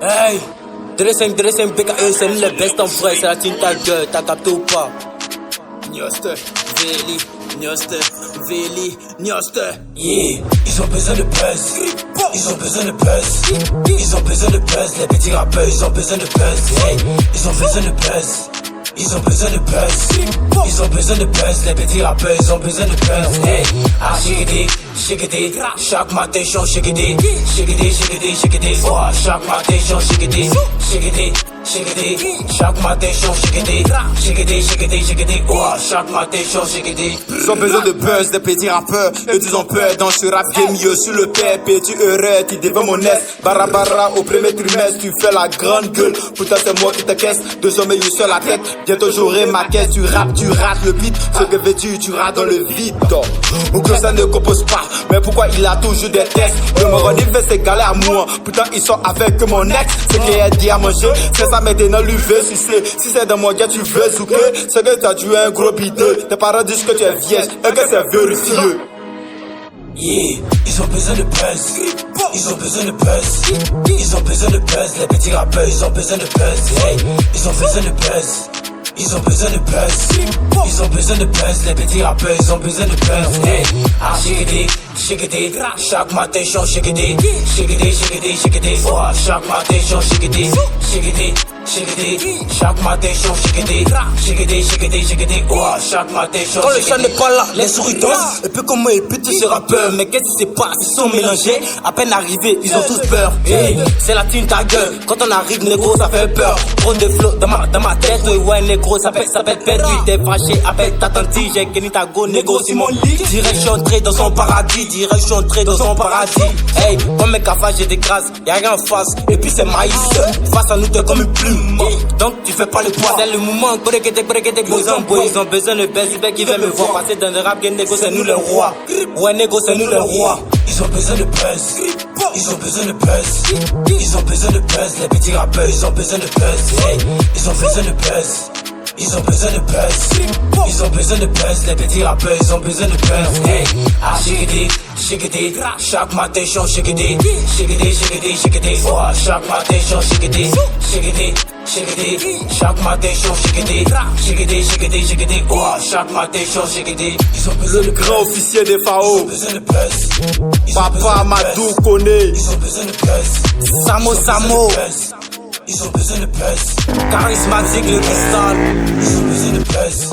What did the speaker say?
Hey, dressing, BKE, c'est le best en vrai, c'est la team ta gueule, t'as capté ou pas? Nyoste, Veli, Nyoste. Yeah, ils ont besoin de buzz, ils ont besoin de buzz, ils ont besoin de buzz, les petits rappeurs, ils ont besoin de buzz, hey, ils ont besoin de buzz. Ils ont besoin de buzz, ils ont besoin de buzz, les petits rappeurs, ils ont besoin de buzz, hey. Ah, shigidi, chaque matin, shigidi, oh, chaque matin, shigidi, chaque matin, shigidi, oh, chaque matin, shigidi. Ils ont besoin de buzz, des petits rappeurs, eux ils ont peur dans ce rap game, yo, sur le père, petit heureux, tu devant mon nez, barabara, au premier trimestre, tu fais la grande gueule, putain c'est moi qui te caisse, désormais je suis sur la tête, bientôt j'aurai ma caisse, tu rates le beat, ce que veux-tu, tu rates dans le vide, ou que ça ne compose pas, mais pourquoi il a toujours des tests, le moroni fait ses galères à moi, putain ils sont avec mon ex, ce qui est dit à manger, c'est ça maintenant lui veut sucer, si c'est dans mon gars tu veux zouker, c'est que t'as tué un gros bideux, tes parents disent que tu es vierge, et que c'est vérifieux. Yeah, ils ont besoin de buzz, ils ont besoin de buzz, ils ont besoin de buzz, les petits rappeurs, ils ont besoin de buzz, hey, ils ont besoin de buzz. Ils ont besoin de buzz, ils ont besoin de buzz, les petits rappeurs, ils ont besoin de buzz, hey. Ah, shigidi, chaque matin, shigidi, oh, chaque matin, shigidi, chaque matin, shigidi, oh, chaque matin, quand le chat n'est pas là, les souris dansent, et peu comme moi, et puis tous ces rappeurs, mais qu'est-ce qui se passe, ils sont mélangés, à peine arrivés, ils ont tous peur, hey, c'est la team ta gueule, quand on arrive, négro, ça fait peur, trop de flow dans ma tête, ouais, négro, ça s'appelle perdu, t'es fâché, appelle ta tante, j'ai gagné ta go, négocie mon lit, direction entrée dans son paradis, direction entrée dans son paradis, hey, comme mes cafards, j'ai des grâces, y'a rien en face, et puis c'est maïs, face à nous t'es comme une plume, donc tu fais pas le poids, c'est le moment, ils ont besoin de buzz, qui veut me voir passer dans le rap game, négo, c'est nous les rois, ouais, négo, c'est nous les rois, ils ont besoin de buzz, ils ont besoin de buzz, ils ont besoin de buzz, les petits rappeurs, ils ont besoin de buzz, hey, ils ont besoin de buzz. Ils ont besoin de buzz, ils ont besoin de buzz, les petits rappeurs, ils ont besoin de buzz, hey. Ah, shigidi, chaque matin, shigidi, oh, chaque matin, shigidi, chaque matin, shigidi, oh, chaque matin, shigidi. Ils ont besoin de grand officier des FAO, ils ont besoin de buzz, Papa Madou connaît, ils ont besoin de buzz, Samo. Ils ont besoin de buzz, charismatique le cristal. Ils ont besoin de buzz.